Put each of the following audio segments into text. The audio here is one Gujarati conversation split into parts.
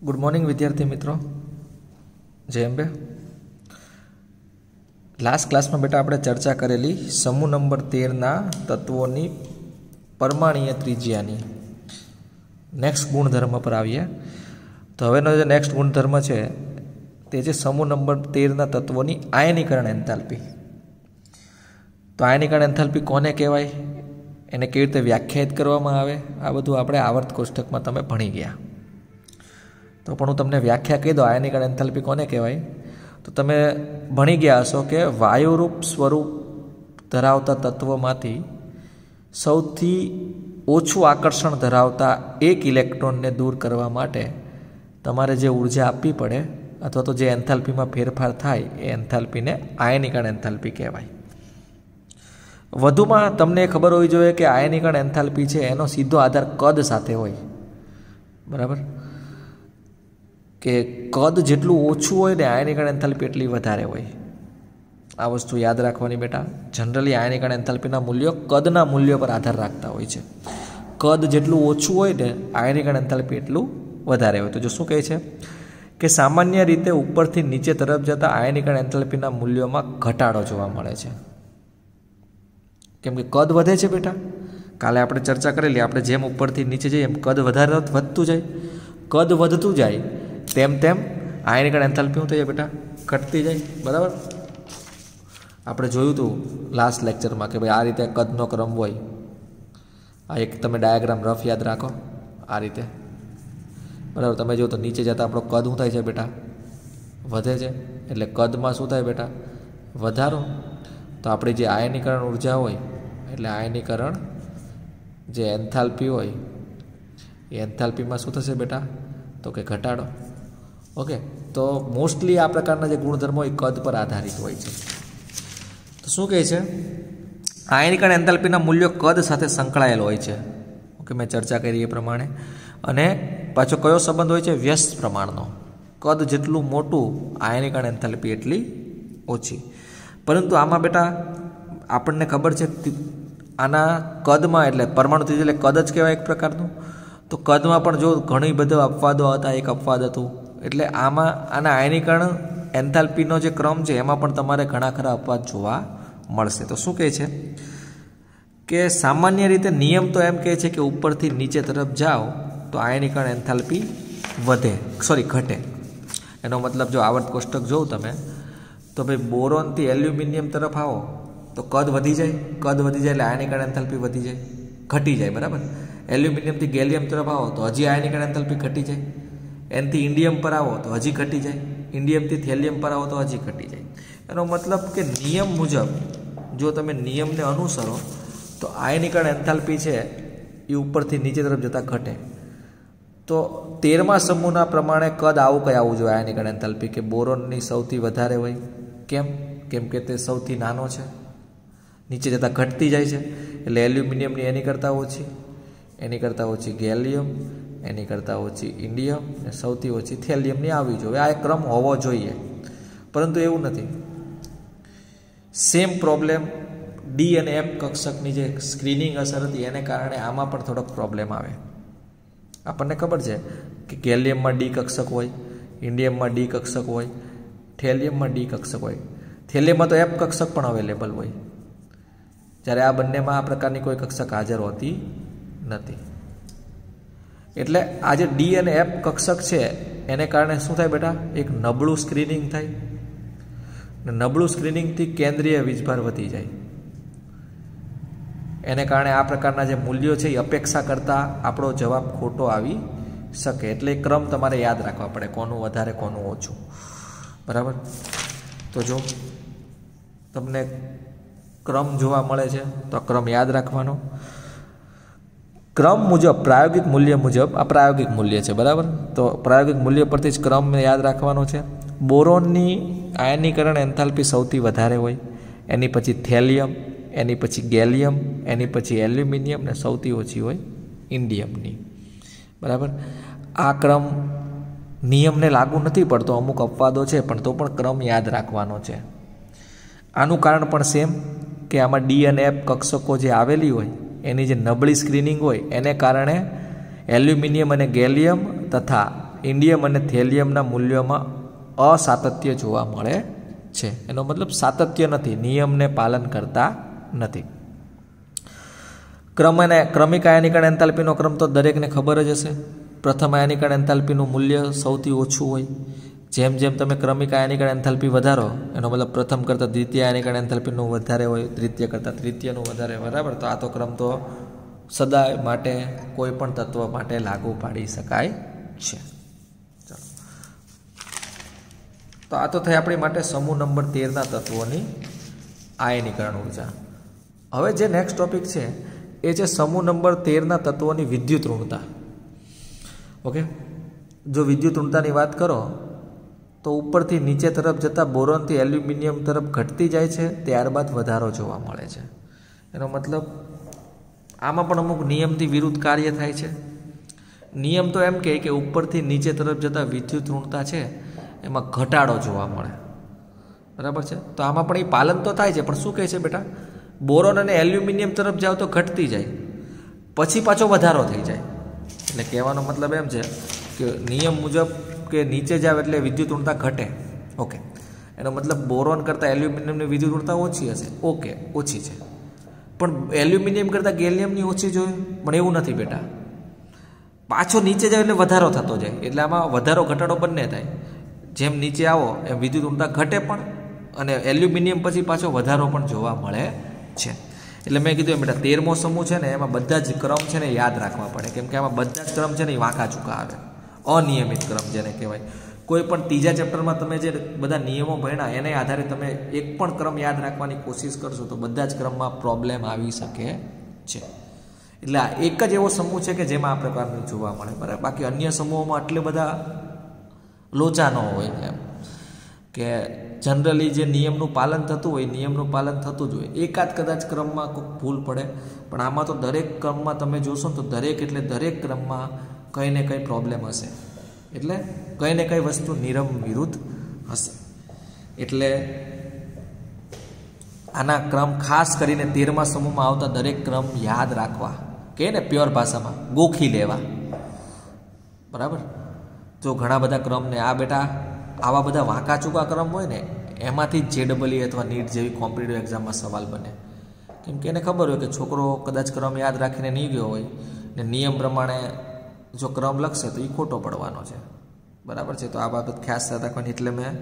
गुड मॉर्निंग विद्यार्थी मित्रों, जय अंबे। लास्ट क्लास में बेटा आपणे चर्चा करेली समूह नंबर 13 तत्वों परमाणुीय त्रिज्यानी नेक्स्ट गुणधर्म पर आवीए। तो हवेनो जो नेक्स्ट गुणधर्म है ते छे समूह नंबर 13 तत्वों आयनीकरण एंथाल्पी। तो आयनीकरण एंथाल्पी कोने कहेवाय, एने केवी रीते व्याख्यायित करवामां आवे, आ बधुं आपणे आवर्त कोष्टकमां तमे भणी गया। तो पण हूँ तमने व्याख्या कही दो आयनीकरण एंथाल्पी कोने कहेवाय। तो तमे भणी गया हशो के वायुरूप स्वरूप धरावता तत्वोमांथी सौथी ओछुं आकर्षण धरावता एक इलेक्ट्रॉन ने दूर करवा माटे तमारे जे ऊर्जा आपवी पड़े अथवा तो जे एंथाल्पी में फेरफार थाय ए एंथाल्पी ने आयनीकरण एंथाल्पी कहेवाय। वधुमां तमने खबर होवी जोईए के आयनीकरण एंथाल्पी छे एनो सीधो आधार कद साथे होय, बराबर। के कद जेटलुं ओछुं होय ने आयनीकरण एंथाल्पी एटली वधारे होय। आ वस्तु याद राखवानी बेटा। जनरली आयनीकरण एंथाल्पीना मूल्यो कदना मूल्य पर आधार राखता होय छे। कद जेटलुं ओछुं होय ने आयनीकरण एंथाल्पी एटलुं वधारे होय। तो जो शुं कहे छे के सामान्य रीते उपरथी नीचे तरफ जता आयनीकरण एंथाल्पीना मूल्योमां घटाडो जोवा मळे छे। केम के कद वधे छे बेटा। काले आपणे चर्चा करेली, आपणे जेम उपरथी नीचे जईए एम कद वधारे वधतुं जाय। कद वधतुं जाय तेम तेम आयनीकरण एंथाल्पी थई जाय बेटा, घटती जाय, बराबर। आपणे जोयुं तो लास्ट लेक्चर में कि भाई आ रीते कदनो क्रम होय। आ एक तमे डायग्राम रफ याद राखो, आ रीते, बराबर। तमे जो तो नीचे जता आपणो कद शुं थाय छे बेटा, वधे छे। एटले कदमां शुं थाय बेटा, वधारो। तो आपणी जे आयनीकरण ऊर्जा होय एटले आयनीकरण जे एंथाल्पी होय ए एंथाल्पी में शुं थशे बेटा, तो के घटाडो। ओके। तो मोस्टली आ प्रकारना जे गुणधर्मो ए कद पर आधारित होय छे। तो शुं कहे छे, आयनीकरण एंथाल्पीना मूल्यो कद साथे संकळायेल होय छे। ओके, मैं चर्चा करी ए प्रमाणे। अने पाछो कयो संबंध होय छे, व्यस्त प्रमाणनो। कद जेटलुं मोटुं आयनीकरण एंथाल्पी एटली ओછી। परंतु आमां बेटा आपणने खबर छे आना कदमां एटले परमाणु त्रिज्या एटले कद ज कहेवाय एक प्रकारनुं। तो कदमां पण जो घणी बधा अपवादो हता, एक अपवाद हतुं एटले आमां आना आयनीकरण एंथाल्पीनो जे क्रम छे एमां पण तमारे घणा खरा अपवाद जोवा मळशे। तो शुं कहे छे के सामान्य रीते नियम तो एम कहे छे के उपरथी नीचे तरफ जाओ तो आयनीकरण एंथाल्पी वधे, सॉरी घटे। एनो मतलब जो आवर्त कोष्टक जोओ तमे तो भाई बोरोन थी एल्युमिनियम तरफ आओ तो कद वधी जाए। कद वधी जाए एटले आयनीकरण एंथाल्पी वधी जाए, घटी जाए, बराबर। एल्युमिनियम थी गैलियम तरफ आओ तो हजी आयनीकरण एंथाल्पी घटी जाए। एन थी इंडियम पर आओ तो हजी घटी जाए। इंडियम थी थेलियम पर आओ तो हजी घटी जाए। एनो मतलब के नियम मुजब जो तमे नियम ने अनुसरो तो आयनीकरण एंथाल्पी छे ए उपरथी नीचे तरफ जता घटे। तो 13मा समूहना प्रमाणे कद आवुं कई आवुं जोईए आयनीकरण एंथाल्पी के बोरोननी सौथी वधारे होय। केम? केम के ते सौथी नानो छे, नीचे जता घटती जाय छे। एटले एल्युमिनियमनी एनी करता ओછી, एनी करता ओછી गैलियम, एनी करता ओછી इंडियम ने सौथी ओછી थेलियमनी आववी जोईए। आ एक क्रम होवो जोईए, परंतु एवुं नथी। सेम प्रॉब्लेम डी अने एफ कक्षकनी जे स्क्रीनिंग असर हती एने कारणे आमां पण थोड़ोक प्रॉब्लेम आवे। आपने खबर है कि गैलियम में डी कक्षक होय, इंडियम में डी कक्षक होय, थेलियम में डी कक्षक होय, थेलियम में तो एफ कक्षक पण अवेलेबल होय, ज्यारे आ बंने में आ प्रकारनी कोई कक्षक हाजर होती नथी। एटले आ जे डी अने एफ कक्षक छे एने कारणे शुं थाय बेटा, एक नबळुं स्क्रीनिंग थाय। नबळुं स्क्रीनिंग थी केंद्रीय वीजभार वधी जाय। एने कारणे आ प्रकारना जे मूल्यो छे अपेक्षा करता आपणो जवाब खोटो आवी शके। एटले क्रम तमारे याद राखवा पड़े, कोनुं वधारे कोनुं ओछुं, बराबर। तो जो तमने क्रम जोवा मळे छे तो क्रम याद राखवानो। क्रम मुजब प्रायोगिक मूल्य मुजब आ प्रायोगिक मूल्य छे, बराबर। तो प्रायोगिक मूल्य परथी ज क्रम याद राखवानो छे। बोरोननी आयनीकरण एंथाल्पी सौथी वधारे होय, एनी पछी थेलियम, एनी पछी गैलियम, एनी पछी एल्युमिनियम ने सौथी ओછી होय इंडियमनी, बराबर। आ क्रम नियम ने लागू नहीं पड़तो, अमुक अपवादों छे पण तो पण क्रम याद राखवानो छे। आनुं कारण पण सेम के आमां डी अने एफ कक्षको जे आवेली होय एनी जे नबળી स्क्रीनिंग होय एने कारणे एल्युमिनियम अने गैलियम तथा ઇન્ડિયમ અને થેલિયમના મૂલ્યોમાં અસાતત્ય જોવા મળે છે. એનો મતલબ સાતત્ય નથી, નિયમને પાલન કરતા નથી. ક્રમિક આયનીકરણ એન્થાલ્પીનો ક્રમ તો દરેકને ખબર જ હશે. પ્રથમ આયનીકરણ એન્થાલ્પીનું મૂલ્ય સૌથી ઓછું હોય. જેમ જેમ તમે ક્રમિક આયનીકરણ એન્થાલ્પી વધારો, એનો મતલબ પ્રથમ કરતાં દ્વિતીય આયનીકરણ એન્થાલ્પીનું વધારે હોય, દ્વિતીય કરતાં તૃતીયનું વધારે, બરાબર. તો આ તો ક્રમ તો સદાય માટે કોઈ પણ તત્વ માટે લાગુ પાડી શકાય છે. ચાલો, તો આ તો થઈ આપણી માટે સમૂહ નંબર 13ના તત્વોની આયનીકરણ ઉર્જા. હવે જે નેક્સ્ટ ટોપિક છે એ છે સમૂહ નંબર 13ના તત્વોની વિદ્યુત ઋણતા. ઓકે, જો વિદ્યુત ઋણતાની વાત કરો તો ઉપરથી નીચે તરફ જતાં બોરોનથી એલ્યુમિનિયમ તરફ ઘટતી જાય છે, ત્યારબાદ વધારો જોવા મળે છે. એનો મતલબ આમાં પણ અમુક નિયમથી વિરુદ્ધ કાર્ય થાય છે. નિયમ તો એમ કહે કે ઉપરથી નીચે તરફ જતાં વિદ્યુત ઋણતા છે એમાં ઘટાડો જોવા મળે, બરાબર છે. તો આમાં પણ એ પાલન તો થાય છે, પણ શું કહે છે બેટા, બોરોન અને એલ્યુમિનિયમ તરફ જાઓ તો ઘટતી જાય, પછી પાછો વધારો થઈ જાય. એટલે કહેવાનો મતલબ એમ છે કે નિયમ મુજબ કે નીચે જાવ એટલે વિદ્યુત ઋણતા ઘટે. ઓકે, એનો મતલબ બોરોન કરતાં એલ્યુમિનિયમની વિદ્યુત ઋણતા ઓછી હશે. ઓકે, ઓછી છે, પણ એલ્યુમિનિયમ કરતાં ગેલિયમની ઓછી જોઈએ, પણ એવું નથી બેટા. પાછો નીચે જાવ એટલે વધારો થતો જાય, એટલે આમાં વધારો ઘટાડો બંને થાય. જેમ નીચે આવો એમ વિદ્યુત ઋણતા ઘટે પણ, અને એલ્યુમિનિયમ પછી પાછો વધારો પણ જોવા મળે છે. એટલે મેં કીધું એમ બેટા 13મો સમૂહ છે ને એમાં બધા જ ક્રમ છે ને યાદ રાખવા પડે, કેમ કે આમાં બધા જ ક્રમ છે ને એ વાંકા ચૂકા આવે, અનિયમિત ક્રમ જેને કહેવાય. કોઈ પણ ત્રીજા ચેપ્ટરમાં તમે જે બધા નિયમો ભણ્યા એને આધારે તમે એક પણ ક્રમ યાદ રાખવાની કોશિશ કરશો તો બધા જ ક્રમમાં પ્રોબ્લેમ આવી શકે છે. એટલે આ એક જ એવો સમૂહ છે કે જેમાં આ પ્રકારનું જોવા મળે, બરાબર. બાકી અન્ય સમૂહોમાં આટલે બધા લોચા ન હોય, એમ કે જનરલી જે નિયમનું પાલન થતું હોય નિયમનું પાલન થતું જ હોય. એકાદ કદાચ ક્રમમાં કોઈક ભૂલ પડે, પણ આમાં તો દરેક ક્રમમાં તમે જોશો ને તો દરેક ક્રમમાં કંઈ ને કંઈ પ્રોબ્લેમ હશે, એટલે કંઈ ને કંઈ વસ્તુ નિયમ વિરુદ્ધ હશે. એટલે આના ક્રમ ખાસ કરીને 13મા સમૂહમાં આવતા દરેક ક્રમ યાદ રાખવા, કે ને પ્યોર ભાષામાં ગોખી લેવા, બરાબર. જો ઘણા બધા ક્રમને આ બેટા આવા બધા વાંકા ચૂકા ક્રમ હોય ને એમાંથી જ JEE અથવા નીટ જેવી કોમ્પિટિટિવ એક્ઝામમાં સવાલ બને. કેમ કે એને ખબર હોય કે છોકરો કદાચ ક્રમ યાદ રાખીને નહીં ગયો હોય ને નિયમ પ્રમાણે જો ક્રમ લખશે તો એ ખોટો પડવાનો છે, બરાબર છે. તો આ બાબત ખાસ રાખવાની, એટલે મેં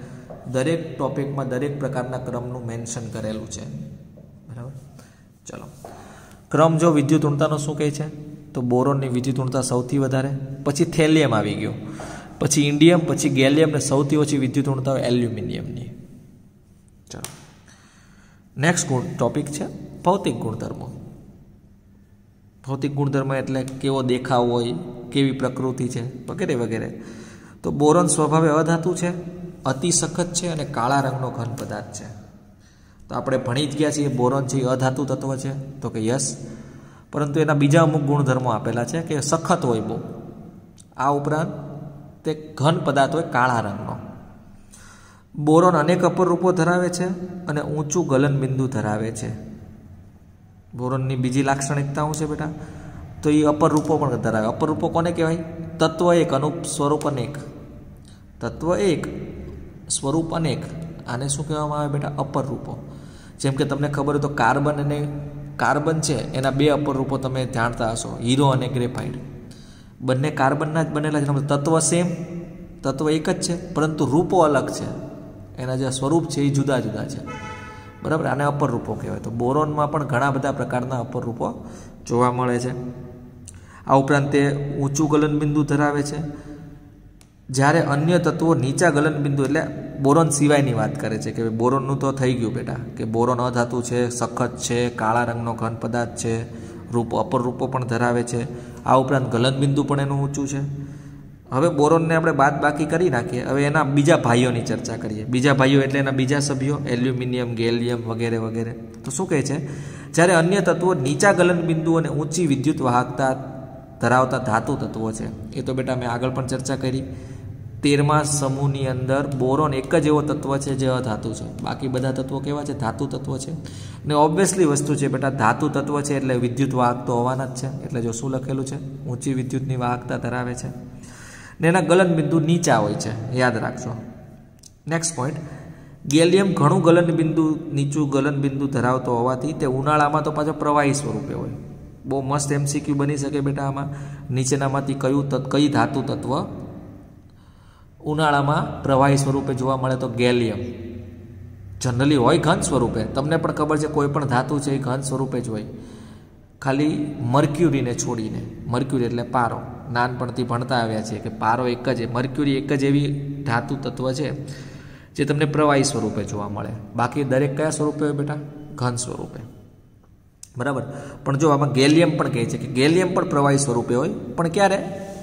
દરેક ટોપિકમાં દરેક પ્રકારના ક્રમનું મેન્શન કરેલું છે, બરાબર. ચલો, ક્રમ જો વિદ્યુત ઋણતાનો શું કહે છે તો બોરોનની વિદ્યુત ઋણતા સૌથી વધારે, પછી થેલિયમ આવી ગયું, પછી ઇન્ડિયમ, પછી ગેલિયમ, ને સૌથી ઓછી વિદ્યુત ઋણતા હોય એલ્યુમિનિયમની. ચલો, નેક્સ્ટ ટોપિક છે ભૌતિક ગુણધર્મો. ભૌતિક ગુણધર્મ એટલે કેવો દેખાવ હોય, કેવી પ્રકૃતિ છે, વગેરે વગેરે. તો બોરોન સ્વભાવે અધાતુ છે, અતિ સખત છે અને કાળા રંગનો ઘન પદાર્થ છે. તો આપણે ભણી જ ગયા છીએ બોરોન છે એ અધાતુ તત્વ છે, તો કે યસ. પરંતુ એના બીજા અમુક ગુણધર્મો આપેલા છે કે સખત હોય બહુ, આ ઉપરાંત તે ઘન પદાર્થ હોય કાળા રંગનો. બોરોન અનેક અપરરૂપો ધરાવે છે અને ઊંચું ગલનબિંદુ ધરાવે છે. બોરોનની બીજી લાક્ષણિકતાઓ છે બેટા, તો એ અપરરૂપો પણ ધરાવે. અપરરૂપો કોને કહેવાય? તત્વ એક અનુપ સ્વરૂપ અનેક. તત્વ એક સ્વરૂપ અનેક, આને શું કહેવામાં આવે બેટા? અપરરૂપો. જેમ કે તમને ખબર હોય તો કાર્બન છે એના બે અપરરૂપો તમે જાણતા હશો, હીરો અને ગ્રેફાઇટ. બંને કાર્બનના જ બનેલા છે, તત્વ સેમ, તત્વ એક જ છે, પરંતુ રૂપો અલગ છે, એના જે સ્વરૂપ છે એ જુદા જુદા છે, બરાબર. આને અપરરૂપો કહેવાય. તો બોરોનમાં પણ ઘણા બધા પ્રકારના અપરરૂપો જોવા મળે છે. આ ઉપરાંત તે ઊંચું ગલનબિંદુ ધરાવે છે, જ્યારે અન્ય તત્વો નીચા ગલનબિંદુ, એટલે બોરોન સિવાયની વાત કરે છે કે બોરોનનું તો થઈ ગયું બેટા કે બોરોન અધાતુ છે, સખત છે, કાળા રંગનો ઘન પદાર્થ છે, રૂપો અપરરૂપો પણ ધરાવે છે. આ ઉપરાંત ગલનબિંદુ પણ એનું ઊંચું છે. હવે બોરોનને આપણે બાદ બાકી કરી નાખીએ. હવે એના બીજા ભાઈઓની ચર્ચા કરીએ. બીજા ભાઈઓ એટલે એના બીજા સભ્યો, એલ્યુમિનિયમ, ગેલિયમ વગેરે વગેરે. તો શું કહે છે? જ્યારે અન્ય તત્વો નીચા ગલનબિંદુ અને ઊંચી વિદ્યુત વાહકતા ધરાવતા ધાતુ તત્વો છે, એ તો બેટા મેં આગળ પણ ચર્ચા કરી. 13મા સમૂહની અંદર બોરોન એક જ એવો તત્વ છે જે અધાતુ છે, બાકી બધા તત્વો કેવા છે? ધાતુ તત્વો છે. ને ઓબ્વિયસલી વસ્તુ છે બેટા, ધાતુ તત્વ છે એટલે વિદ્યુત વાહક તો હોવાના જ છે. એટલે જો શું લખેલું છે? ઊંચી વિદ્યુતની વાહકતા ધરાવે છે. ને એના ગલનબિંદુ નીચા હોય છે, યાદ રાખજો. નેક્સ્ટ પોઈન્ટ, ગેલિયમ ઘણું ગલનબિંદુ નીચું ગલનબિંદુ ધરાવતો હોવાથી તે ઉનાળામાં તો પાછો પ્રવાહી સ્વરૂપે હોય. બહુ મસ્ત MCQ બની શકે બેટા આમાં. નીચેનામાંથી કઈ ધાતુ તત્વ ઉનાળામાં પ્રવાહી સ્વરૂપે જોવા મળે? તો ગેલિયમ. જનરલી હોય ઘન સ્વરૂપે, તમને પણ ખબર છે કોઈ પણ ધાતુ છે એ ઘન સ્વરૂપે જ હોય, ખાલી મર્ક્યુરીને છોડીને. મર્ક્યુરી એટલે પારો. નાનપણથી ભણતા આવ્યા છે કે પારો એક જ, મર્ક્યુરી એક જ એવી ધાતુ તત્વ છે જે તમને પ્રવાહી સ્વરૂપે જોવા મળે. બાકી દરેક કયા સ્વરૂપે હોય બેટા? ઘન સ્વરૂપે. બરાબર. પણ જો આમાં ગેલિયમ પણ કહે છે કે ગેલિયમ પણ પ્રવાહી સ્વરૂપે હોય, પણ ક્યારે?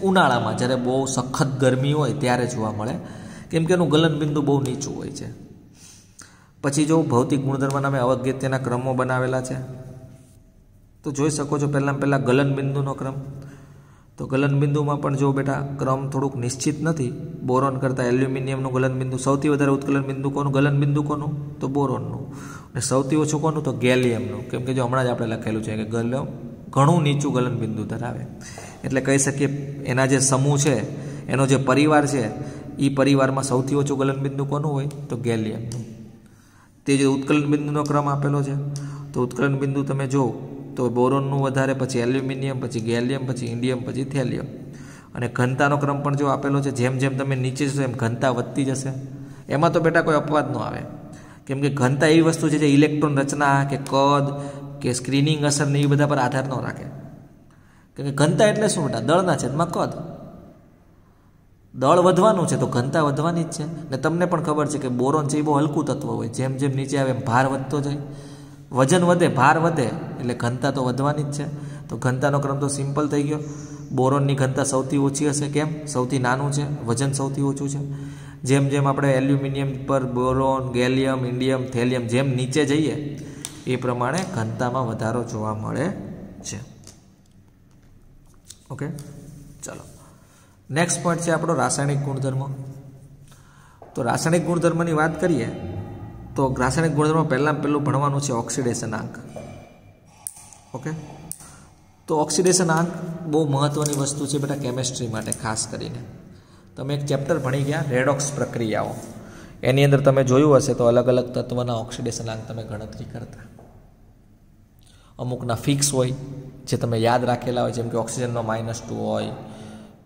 ઉનાળામાં, જ્યારે બહુ સખત ગરમી હોય ત્યારે જોવા મળે, કેમ કે એનું ગલનબિંદુ બહુ નીચું હોય છે. પછી જો ભૌતિક ગુણધર્મ નામે અવગત્યના ક્રમો બનાવેલા છે, તો જોઈ શકો છો પહેલાં ગલનબિંદુનો ક્રમ. તો ગલનબિંદુમાં પણ જો બેટા ક્રમ થોડુંક નિશ્ચિત નથી. બોરોન કરતાં એલ્યુમિનિયમનું ગલનબિંદુ સૌથી વધારે ઉત્કલન બિંદુ કોનું? ગલનબિંદુ કોનું? તો બોરોનનું. અને સૌથી ઓછું કોનું? તો ગેલિયમનું. કેમ કે જો હમણાં જ આપણે લખેલું છે કે ઘણું નીચું ગલનબિંદુ ધરાવે. એટલે કહી શકીએ એના જે સમૂહ છે, એનો જે પરિવાર છે, એ પરિવારમાં સૌથી ઓછું ગલનબિંદુ કોનું હોય? તો ગેલિયમનું. તે જે ઉત્કલન બિંદુનો ક્રમ આપેલો છે, તો ઉત્કલન બિંદુ તમે જો તો બોરોનનું વધારે, પછી એલ્યુમિનિયમ, પછી ગેલિયમ, પછી ઇન્ડિયમ, પછી થેલિયમ. અને ઘનતાનો ક્રમ પણ જો આપેલો છે, જેમ જેમ તમે નીચે જશો એમ ઘનતા વધતી જશે. એમાં તો બેટા કોઈ અપવાદ ન આવે, કેમ કે ઘનતા એવી વસ્તુ છે જે ઇલેક્ટ્રોન રચના કે કદ કે સ્ક્રીનિંગ અસર ને એ બધા પર આધાર ન રાખે. કેમ કે ઘનતા એટલે શું બેટા? દળના છેદમાં કદ. દળ વધવાનું છે તો ઘનતા વધવાની જ છે. ને તમને પણ ખબર છે કે બોરોન છે એ બહુ હલકું તત્વ હોય, જેમ જેમ નીચે આવે એમ ભાર વધતો જાય. વજન વધે, ભાર વધે, એટલે ઘનતા તો વધવાની જ છે. તો ઘનતાનો ક્રમ તો સિમ્પલ થઈ ગયો. બોરોનની ઘનતા સૌથી ઓછી હશે. કેમ? સૌથી નાનું છે, વજન સૌથી ઓછું છે. જેમ જેમ આપણે એલ્યુમિનિયમ પર બોરોન, ગેલિયમ, ઇન્ડિયમ, થેલિયમ જેમ નીચે જઈએ એ પ્રમાણે ઘનતામાં વધારો જોવા મળે છે. ઓકે, ચાલો. નેક્સ્ટ પોઈન્ટ છે આપણો રાસાયણિક ગુણધર્મ. તો રાસાયણિક ગુણધર્મની વાત કરીએ તો રાસાયણિક ગુણધર્મ પહેલું ભણવાનું છે ઓક્સિડેશન આંક. ઓકે, તો ઓક્સિડેશન આંક બહુ મહત્ત્વની વસ્તુ છે બેટા કેમેસ્ટ્રી માટે. ખાસ કરીને તમે એક ચેપ્ટર ભણી ગયા રેડોક્સ પ્રક્રિયાઓ, એની અંદર તમે જોયું હશે તો અલગ અલગ તત્વના ઓક્સિડેશન આંક તમે ગણતરી કરતા. અમુકના ફિક્સ હોય જે તમે યાદ રાખેલા હોય, જેમ કે ઓક્સિજનનો -2 હોય,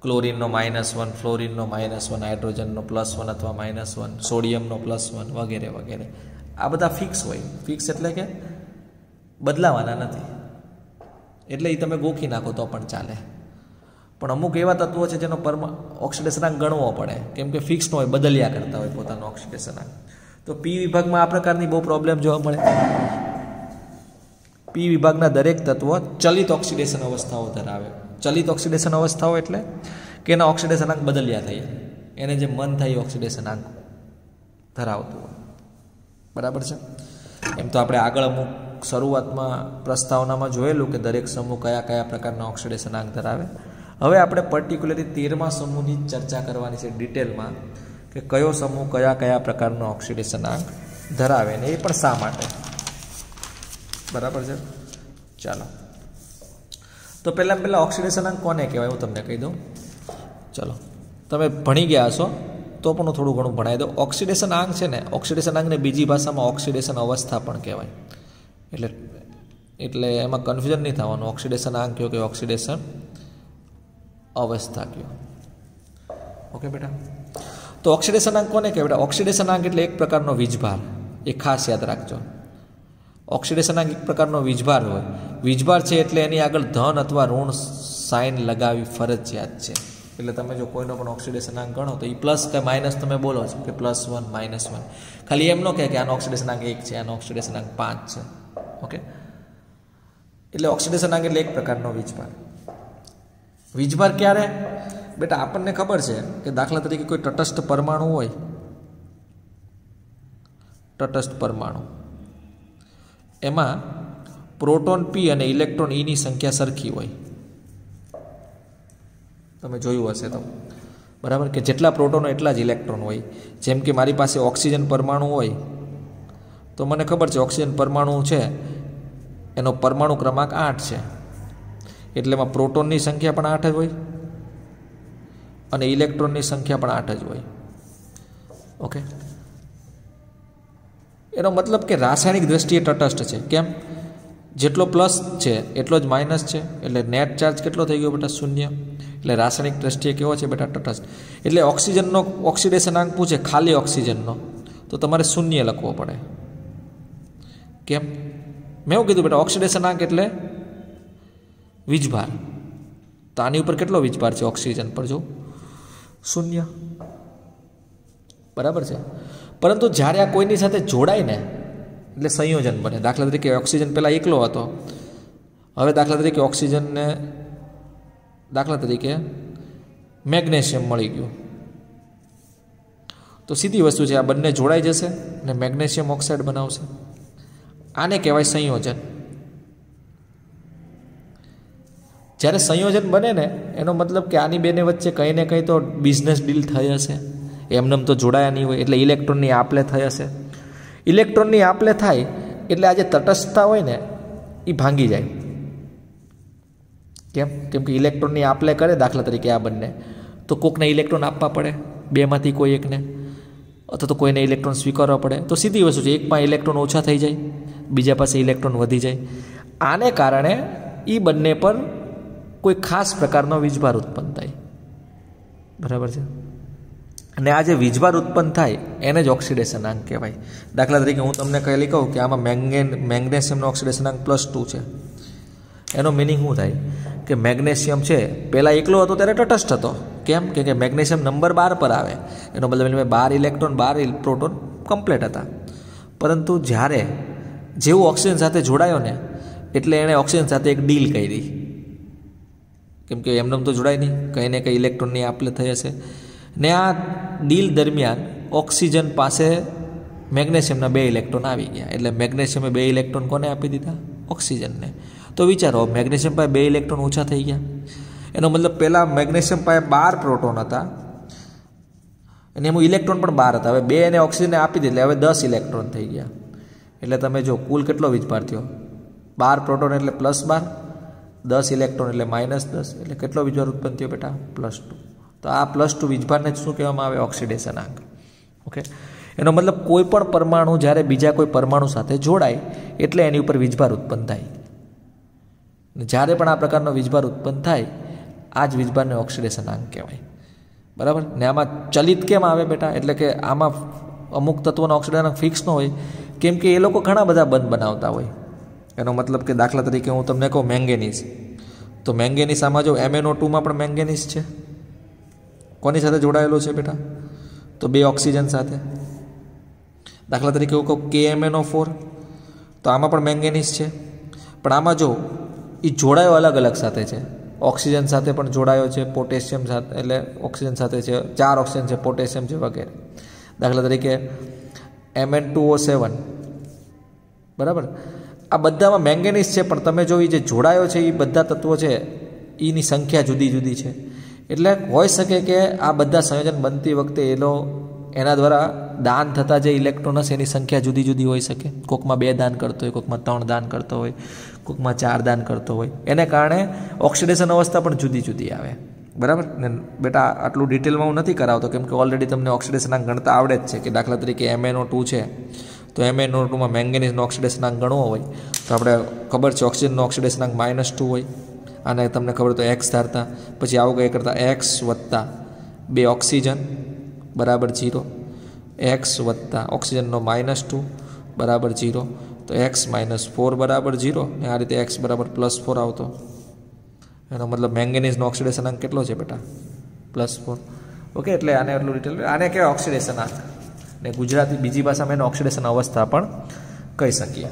ક્લોરિનનો -1, ફ્લોરિનનો -1, હાઇડ્રોજનનો +1 અથવા -1, સોડિયમનો +1 વગેરે વગેરે. આ બધા ફિક્સ હોય. ફિક્સ એટલે કે બદલાવાના નથી, એટલે એ તમે ગોખી નાખો તો પણ ચાલે. પણ અમુક એવા તત્વો છે જેનો ઓક્સિડેશન આંક ગણવો પડે, કેમ કે ફિક્સ ન હોય, બદલ્યા કરતા હોય પોતાનો ઓક્સિડેશન આંક. તો પી વિભાગમાં આ પ્રકારની બહુ પ્રોબ્લેમ જોવા મળે. પી વિભાગના દરેક તત્વો ચલિત ઓક્સિડેશન અવસ્થાઓ ધરાવે. ચલિત ઓક્સિડેશન અવસ્થાઓ એટલે કે એના ઓક્સિડેશન આંક બદલ્યા થાય, એને જે મન થાય ઓક્સિડેશન આંક ધરાવતું હોય. બરાબર છે. એમ તો આપણે આગળ અમુક શરૂઆતમાં પ્રસ્તાવનામાં જોયેલું કે દરેક સમૂહ કયા કયા પ્રકારના ઓક્સિડેશન આંક ધરાવે. હવે આપણે પર્ટિક્યુલરલી 13મા સમૂહની ચર્ચા કરવાની છે ડિટેલમાં, કે કયો સમૂહ કયા કયા પ્રકારનો ઓક્સિડેશન આંક ધરાવે ને એ પણ શા માટે. બરાબર છે. ચાલો, તો પહેલાં ઓક્સિડેશન આંક કોને કહેવાય હું તમને કહી દઉં. ચલો, તમે ભણી ગયા હશો તો પણ હું થોડું ઘણું ભણાવી દઉં. ઓક્સિડેશન આંક છે ને, ઓક્સિડેશન આંકને બીજી ભાષામાં ઓક્સિડેશન અવસ્થા પણ કહેવાય. એટલે એમાં કન્ફ્યુઝન નહીં થવાનું. ઓક્સિડેશન આંક કયો કે ઓક્સિડેશન અવસ્થા કયો. ઓકે બેટા, તો ઓક્સિડેશન આંક કોને કહેવાય બેટા? ઓક્સિડેશન આંક એટલે એક પ્રકારનો વીજભાર. એ ખાસ યાદ રાખજો. ઓક્સિડેશન આંક એક પ્રકારનો વીજભાર હોય. વીજભાર છે એટલે એની આગળ ધન અથવા ઋણ સાઇન લગાવવી ફરજિયાત છે. એટલે તમે જો કોઈનો પણ ઓક્સિડેશન આંક ગણો તો એ પ્લસ કે માઇનસ તમે બોલો છો કે +1 -1. ખાલી એમ ન કહે કે આનો ઓક્સિડેશન આંક 1 છે, આનો ઓક્સિડેશન આંક 5 છે. ઓકે, એટલે ઓક્સિડેશન આંક એટલે એક પ્રકારનો વીજભાર. વીજભાર ક્યારે બેટા? આપણને ખબર છે કે દાખલા તરીકે કોઈ તટસ્થ પરમાણુ હોય, તટસ્થ પરમાણુ, એમાં પ્રોટોન P અને ઇલેક્ટ્રોન E ની સંખ્યા સરખી હોય. તમે જોયું હશે તો. બરાબર, કે જેટલા પ્રોટોનો એટલા જ ઇલેક્ટ્રોન હોય. જેમ કે મારી પાસે ઓક્સિજન પરમાણુ હોય તો મને ખબર છે ઓક્સિજન પરમાણુ છે એનો પરમાણુ ક્રમાંક 8 છે, એટલે એમાં પ્રોટોનની સંખ્યા પણ 8 જ હોય, અને ઇલેક્ટ્રોનની સંખ્યા પણ 8 જ હોય. ઓકે, એનો મતલબ કે રાસાયણિક દ્રષ્ટિએ તટસ્થ છે. કેમ? જેટલો પ્લસ છે એટલો જ માઇનસ છે, એટલે નેટ ચાર્જ કેટલો થઈ ગયો બેટા? 0. એટલે રાસાયણિક દ્રષ્ટિએ કેવો છે બેટા? તટસ્થ. એટલે ઓક્સિજનનો ઓક્સિડેશનાંક પૂછે ખાલી ઓક્સિજનનો તો તમારે 0 લખવો પડે. કેમ? મેં એવું કીધું બેટા, ઓક્સિડેશનાંક એટલે વીજભાર. તો આની ઉપર કેટલો વીજભાર છે ઓક્સિજન પર? જો 0. બરાબર છે. પરંતુ જ્યારે આ કોઈની સાથે જોડાય ને એટલે સંયોજન બને. દાખલા તરીકે ઓક્સિજન પહેલાં એકલો હતો, હવે દાખલા તરીકે ઓક્સિજનને દાખલા તરીકે મેગ્નેશિયમ મળી ગયું, તો સીધી વસ્તુ છે, આ બંને જોડાઈ જશે અને મેગ્નેશિયમ ઓક્સાઇડ બનાવશે. આને કહેવાય સંયોજન. જ્યારે સંયોજન બને ને એનો મતલબ કે આની બેને વચ્ચે કંઈ ને કંઈ તો બિઝનેસ ડીલ થઈ હશે, એમનેમ તો જોડાયા નહીં હોય. એટલે ઇલેક્ટ્રોનની આપલે થઈ હશે. ઇલેક્ટ્રોનની આપલે થાય એટલે આ જે તટસ્થતા હોય ને એ ભાંગી જાય. કેમ? કેમ કે ઇલેક્ટ્રોનની આપલે કરે દાખલા તરીકે આ બંને, તો કોકને ઇલેક્ટ્રોન આપવા પડે, બેમાંથી કોઈ એકને, અથવા તો કોઈને ઇલેક્ટ્રોન સ્વીકારવા પડે. તો સીધી વસ્તુ છે, એકમાં ઇલેક્ટ્રોન ઓછા થઈ જાય, બીજા પાસે ઇલેક્ટ્રોન વધી જાય. આને કારણે એ બંને પર કોઈ ખાસ પ્રકારનો વીજભાર ઉત્પન્ન થાય. બરાબર છે. અને આ જે વીજભાર ઉત્પન્ન થાય એને જ ઓક્સિડેશનાંક કહેવાય. દાખલા તરીકે હું તમને કહી કહું કે આમાં મેગ્નેશિયમનો ઓક્સિડેશનાંક +2 છે. એનો મિનિંગ શું થાય કે મેગ્નેશિયમ છે પહેલાં એકલો હતો ત્યારે તટસ્થ હતો. કેમ? કે મેગ્નેશિયમ નંબર 12 પર આવે, એનો મતલબ 12 ઇલેક્ટ્રોન 12 પ્રોટોન કમ્પ્લીટ હતા. પરંતુ જ્યારે જેવું ઓક્સિજન સાથે જોડાયો ને એટલે એણે ઓક્સિજન સાથે એક ડીલ કરી. કેમ કે એમને તો જોડાય નહીં, કંઈ ને કંઈ ઇલેક્ટ્રોનની આપલે થઈ હશે. ને આ ડીલ દરમિયાન ઓક્સિજન પાસે મેગ્નેશિયમના 2 ઇલેક્ટ્રોન આવી ગયા. એટલે મેગ્નેશિયમે 2 ઇલેક્ટ્રોન કોને આપી દીધા? ઓક્સિજનને. તો વિચારો, મેગ્નેશિયમ પાસે 2 ઇલેક્ટ્રોન ઓછા થઈ ગયા. એનો મતલબ પહેલાં મેગ્નેશિયમ પાસે 12 પ્રોટોન હતા અને એમાં ઇલેક્ટ્રોન પણ 12 હતા. હવે 2 એને ઓક્સિજનને આપી દીધા, હવે 10 ઇલેક્ટ્રોન થઈ ગયા. એટલે તમે જો કુલ કેટલો વીજભાર થયો? 12 પ્રોટોન એટલે +12, 10 ઇલેક્ટ્રોન એટલે -10, એટલે કેટલો વીજભાર ઉત્પન્ન થયો બેટા? +2. તો આ +2 વીજભારને શું કહેવામાં આવે? ઓક્સિડેશનાંક. ઓકે, એનો મતલબ કોઈ પણ પરમાણુ જ્યારે બીજા કોઈ પરમાણુ સાથે જોડાય એટલે એની ઉપર વીજભાર ઉત્પન્ન થાય. જ્યારે પણ આ પ્રકારનો વીજભાર ઉત્પન્ન થાય આ જ વીજભારને ઓક્સિડેશનાંક કહેવાય. બરાબર ને? આમાં ચલિત કેમ આવે બેટા? એટલે કે આમાં અમુક તત્વોનો ઓક્સિડેશનાંક ફિક્સ ન હોય, કેમ કે એ લોકો ઘણા બધા બંધ બનાવતા હોય. એનો મતલબ કે દાખલા તરીકે હું તમને કહું મેંગેનીઝ, તો મેંગેનીઝ આમાં જો MnO2માં પણ મેંગેનીઝ છે. કોની સાથે જોડાયેલો છે બેટા? તો 2 ઓક્સિજન સાથે. દાખલા તરીકે હું કહું KMnO4, તો આમાં પણ મેંગેનીઝ છે. પણ આમાં જો એ જોડાયો અલગ અલગ સાથે છે. ઓક્સિજન સાથે પણ જોડાયો છે, પોટેશિયમ સાથે, એટલે ઓક્સિજન સાથે છે, 4 ઓક્સિજન છે, પોટેશિયમ છે વગેરે. દાખલા તરીકે Mn2O7. બરાબર? આ બધામાં મેંગેનીઝ છે, પણ તમે જો એ જે જોડાયો છે એ બધા તત્વો છે એની સંખ્યા જુદી જુદી છે. એટલે હોઈ શકે કે આ બધા સંયોજન બનતી વખતે એના દ્વારા દાન થતા જે ઇલેક્ટ્રોન હશે એની સંખ્યા જુદી જુદી હોઈ શકે. કોકમાં 2 દાન કરતો હોય, કોકમાં 3 દાન કરતો હોય, કોકમાં 4 દાન કરતો હોય. એને કારણે ઓક્સિડેશન અવસ્થા પણ જુદી જુદી આવે. બરાબર ને બેટા? આટલું ડિટેલમાં હું નથી કરાવતો, કેમ કે ઓલરેડી તમને ઓક્સિડેશનાંક ગણતા આવડે જ છે. કે દાખલા તરીકે MnO2 છે, તો MnO2માં મેંગેનીઝનો ઓક્સિડેશનાંક ગણવો હોય તો આપણે ખબર છે ઓક્સિજનનો ઓક્સિડેશનાંક -2 હોય. આને તમને ખબર તો x ધારતા, પછી આવું કંઈ કરતાં x વત્તા 2 ઓક્સિજન બરાબર 0, x વત્તા ઓક્સિજનનો -2 બરાબર 0, તો x -4 બરાબર 0, ને આ રીતે x બરાબર +4 આવતો. એનો મતલબ મેંગેનીઝનો ઓક્સિડેશનાંક કેટલો છે બેટા? +4. ઓકે, એટલે આને એટલું ડિટેલ, આને કહેવાય ઓક્સિડેશનાંક. ને ગુજરાતી બીજી ભાષામાં એને ઓક્સિડેશન અવસ્થા પણ કહી શકીએ.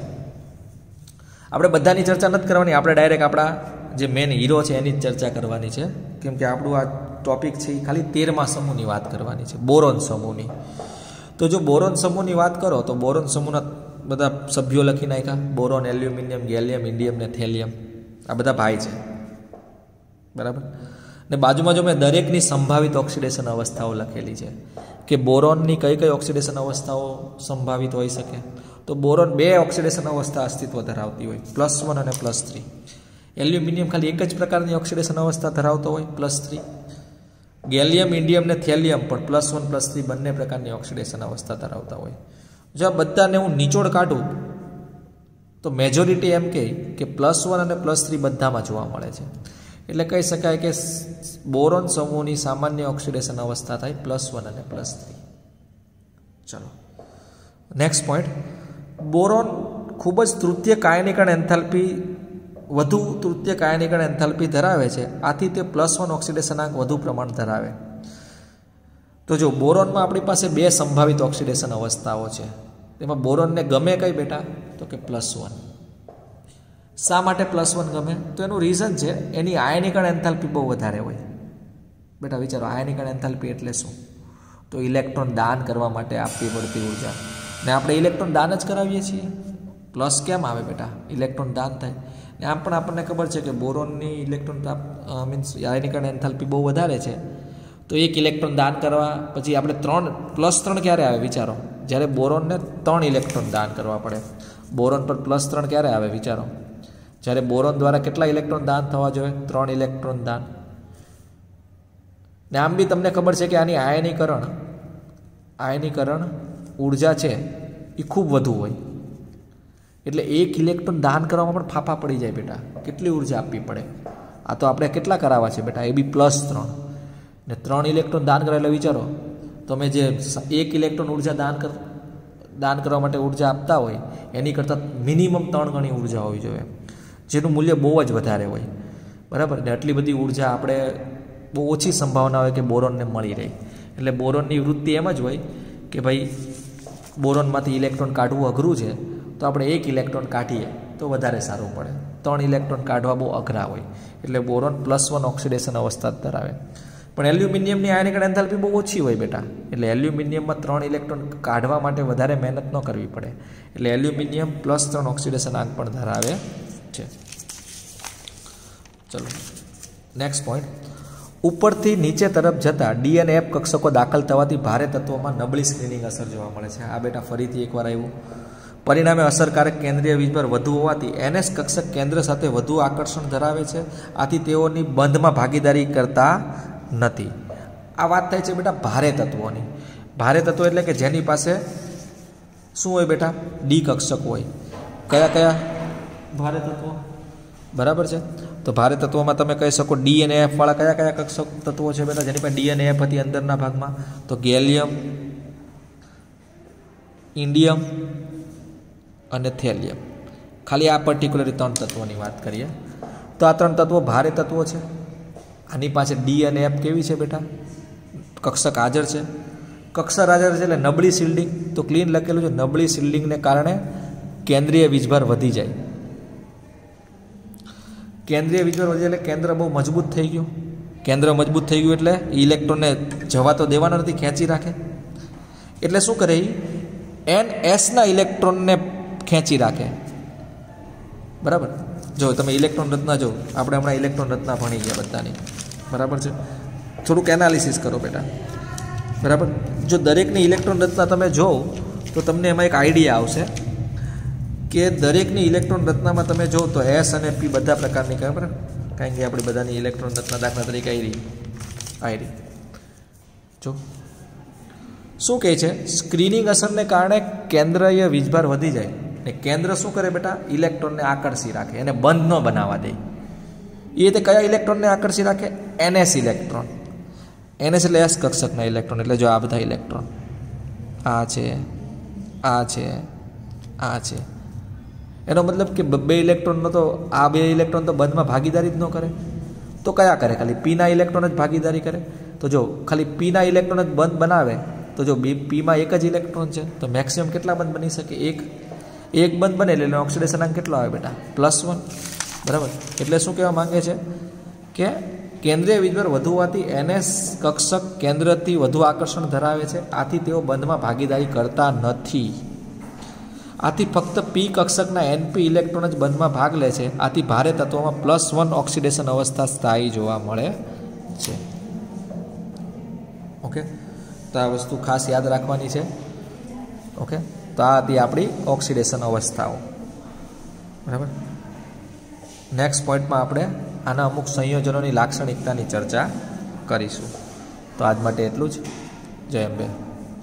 આપણે બધાની ચર્ચા નથી કરવાની, આપણે ડાયરેક્ટ આપણા જે મેન હીરો છે એની જ ચર્ચા કરવાની છે. કેમ કે આપણું આ ટોપિક છે એ ખાલી 13મા સમૂહની વાત કરવાની છે, બોરોન સમૂહની. તો જો બોરોન સમૂહની વાત કરો તો બોરોન સમૂહના બધા સભ્યો લખી નાખ્યા. બોરોન, એલ્યુમિનિયમ, ગેલિયમ, ઇન્ડિયમ ને થેલિયમ, આ બધા ભાઈ છે. બરાબર ને? બાજુમાં જો મેં દરેકની સંભવિત ઓક્સિડેશન અવસ્થાઓ લખેલી છે કે બોરોનની કઈ કઈ ઓક્સિડેશન અવસ્થાઓ સંભવિત હોઈ શકે. તો બોરોન 2 ઓક્સિડેશન અવસ્થા અસ્તિત્વ ધરાવતી હોય, +1 અને +3. એલ્યુમિનિયમ ખાલી એક જ પ્રકારની ઓક્સિડેશન અવસ્થા ધરાવતો હોય, +3. ગેલિયમ, ઇન્ડિયમ ને થેલિયમ પણ +1 +3 બંને પ્રકારની ઓક્સિડેશન અવસ્થા ધરાવતા હોય. જો આ બધાને હું નિચોડ કાઢું તો મેજોરિટી એમ કહે કે +1 અને +3 બધામાં જોવા મળે છે. એટલે કહી શકાય કે બોરોન સમૂહની સામાન્ય ઓક્સિડેશન અવસ્થા થાય +1 અને +3. ચલો નેક્સ્ટ પોઈન્ટ. બોરોન ખૂબ જ તૃતીય કાયનિકણ એન્થાલ્પી વધુ તૃતીય કાયનિકણ એન્થાલ્પી ધરાવે છે. આથી તે +1 ઓક્સિડેશનાંક વધુ પ્રમાણ ધરાવે. તો જો બોરોનમાં આપણી પાસે 2 સંભાવિત ઓક્સિડેશન અવસ્થાઓ છે. તેમાં બોરોનને ગમે કઈ બેટા? તો કે +1. શા માટે +1 ગમે? તો એનું રીઝન છે એની આયનિકણ એન્થાલ્પી બહુ વધારે હોય. બેટા વિચારો, આયનિકણ એન્થાલ્પી એટલે શું? તો ઇલેક્ટ્રોન દાન કરવા માટે આપવી પડતી ઉર્જા. ને આપણે ઇલેક્ટ્રોન દાન જ કરાવીએ છીએ. પ્લસ કેમ આવે બેટા? ઇલેક્ટ્રોન દાન થાય. ને આમ પણ આપણને ખબર છે કે બોરોનની ઇલેક્ટ્રોન મીન્સ આયનિકણ એન્થાલ્પી બહુ વધારે છે. તો 1 ઇલેક્ટ્રોન દાન કરવા પછી આપણે +3 ક્યારે આવે વિચારો? જ્યારે બોરોનને 3 ઇલેક્ટ્રોન દાન કરવા પડે. બોરોન પર +3 ક્યારે આવે વિચારો? જ્યારે બોરોન દ્વારા કેટલા ઇલેક્ટ્રોન દાન થવા જોઈએ? 3 ઇલેક્ટ્રોન દાન. ને આમ બી તમને ખબર છે કે આની આયનીકરણ ઉર્જા છે એ ખૂબ વધુ હોય. એટલે 1 ઇલેક્ટ્રોન દાન કરવામાં પણ ફાફા પડી જાય બેટા. કેટલી ઉર્જા આપવી પડે? આ તો આપણે કેટલા કરાવવા છે બેટા? એ બી +3 ને 3 ઇલેક્ટ્રોન દાન કરે. એટલે વિચારો તમે જે 1 ઇલેક્ટ્રોન ઉર્જા દાન કરવા માટે ઉર્જા આપતા હોય એની કરતાં મિનિમમ 3 ગણી ઉર્જા હોવી જોઈએ, જેનું મૂલ્ય બહુ જ વધારે હોય. બરાબર ને? આટલી બધી ઉર્જા આપણે બહુ ઓછી સંભાવના હોય કે બોરોનને મળી રહે. એટલે બોરોનની વૃત્તિ એમ જ હોય કે ભાઈ બોરોનમાંથી ઇલેક્ટ્રોન કાઢવું અઘરું છે, તો આપણે 1 ઇલેક્ટ્રોન કાઢીએ તો વધારે સારું પડે. 3 ઇલેક્ટ્રોન કાઢવા બહુ અઘરા હોય. એટલે બોરોન +1 ઓક્સિડેશન અવસ્થા ધરાવે. પણ એલ્યુમિનિયમની આયનિકણ એન્થાલ્પી બહુ ઓછી હોય બેટા. એટલે એલ્યુમિનિયમમાં 3 ઇલેક્ટ્રોન કાઢવા માટે વધારે મહેનત ન કરવી પડે. એટલે એલ્યુમિનિયમ +3 ઓક્સિડેશન આંક પણ ધરાવે છે. ચલો નેક્સ્ટ પોઈન્ટ. ઉપરથી નીચે તરફ જતા ડી અને એફ કક્ષકો દાખલ થવાથી ભારે તત્વોમાં નબળી સ્ક્રીનિંગ અસર જોવા મળે છે. આ બેટા ફરીથી એકવાર આવ્યું. પરિણામે અસરકારક કેન્દ્રીય વીજભાર વધુ હોવાથી NS કક્ષક કેન્દ્ર સાથે વધુ આકર્ષણ ધરાવે છે. આથી તેઓની બંધમાં ભાગીદારી કરતા નથી. આ વાત થાય છે બેટા ભારે તત્વોની. ભારે તત્વો એટલે કે જેની પાસે શું હોય બેટા? ડી કક્ષક હોય. કયા કયા ભારે તત્વો? બરાબર છે. તો ભારે તત્વોમાં તમે કહી શકો ડી અને એફ વાળા કયા કયા કક્ષક તત્વો છે બેટા જેની પાસે ડી અને એફ હતી અંદરના ભાગમાં? તો ગેલિયમ, ઇન્ડિયમ અને થેલિયમ. ખાલી આ પર્ટિક્યુલર 3 તત્વોની વાત કરીએ તો આ 3 તત્વો ભારે તત્વો છે. આની પાસે ડી અને એફ કેવી છે બેટા? કક્ષક હાજર છે. કક્ષક હાજર છે એટલે નબળી શિલ્ડિંગ. તો ક્લીન લખેલું છે, નબળી શિલ્ડિંગને કારણે કેન્દ્રીય વીજભાર વધી જાય. કેન્દ્રીય વીજભાર વધી એટલે કેન્દ્ર બહુ મજબૂત થઈ ગયું. કેન્દ્ર મજબૂત થઈ ગયું એટલે ઇલેક્ટ્રોનને જવા તો દેવાના નથી, ખેંચી રાખે. એટલે શું કરે? NSના ઇલેક્ટ્રોનને ખેંચી રાખે. બરાબર? જો તમે ઇલેક્ટ્રોન રચના જો, આપણે હમણાં ઇલેક્ટ્રોન રચના ભણી ગયા બધાની. બરાબર છે? થોડુંક એનાલિસિસ કરો બેટા. બરાબર? જો દરેકની ઇલેક્ટ્રોન રચના તમે જો તો તમને એમાં એક આઈડિયા આવશે કે દરેકની ઇલેક્ટ્રોન રચનામાં તમે જો તો S અને P બધા પ્રકારની ખબર, કારણ કે આપણી બધાની ઇલેક્ટ્રોન રચના દાખલા તરીકે આવી જો શું કહે છે? સ્ક્રીનિંગ અસરને કારણે કેન્દ્રીય વીજભાર વધી જાય ને કેન્દ્ર શું કરે બેટા? ઇલેક્ટ્રોનને આકર્ષી રાખે, એને બંધ ન બનાવવા દે. એ રીતે કયા ઇલેક્ટ્રોનને આકર્ષી રાખે? NS electron. NS એટલે S કક્ષકના ઇલેક્ટ્રોન. એટલે જો આ બધા ઇલેક્ટ્રોન આ છે, આ છે, આ છે. એનો મતલબ કે 2 ઇલેક્ટ્રોનનો તો આ 2 ઇલેક્ટ્રોન તો બંધમાં ભાગીદારી જ ન કરે. તો કયા કરે? ખાલી Pના ઇલેક્ટ્રોન જ ભાગીદારી કરે. તો જો ખાલી Pના ઇલેક્ટ્રોન જ બંધ બનાવે તો જો Pમાં 1 જ ઇલેક્ટ્રોન છે તો મેક્સિમમ કેટલા બંધ બની શકે? 1 બંધ બને એટલે ઓક્સિડેશન આંક કેટલો આવે બેટા? +1. બરાબર? એટલે શું કહેવા માંગે છે કે કેન્દ્રીય વીજભાર વધુ હોવાથી NS કક્ષક કેન્દ્રથી વધુ આકર્ષણ ધરાવે છે. આથી તેઓ બંધમાં ભાગીદારી કરતા નથી. આથી ફક્ત P કક્ષકના NP ઇલેક્ટ્રોન જ બંધમાં ભાગ લે છે. આથી ભારે તત્વોમાં +1 ઓક્સિડેશન અવસ્થા સ્થાયી જોવા મળે છે. ઓકે, તો આ વસ્તુ ખાસ યાદ રાખવાની છે. ઓકે, તો આ હતી આપણી ઓક્સિડેશન અવસ્થાઓ. બરાબર? નેક્સ્ટ પોઈન્ટમાં આપણે આના અમુક સંયોજનોની લાક્ષણિકતાની ચર્ચા કરીશું. તો આજ માટે એટલું જ. જય અંબે.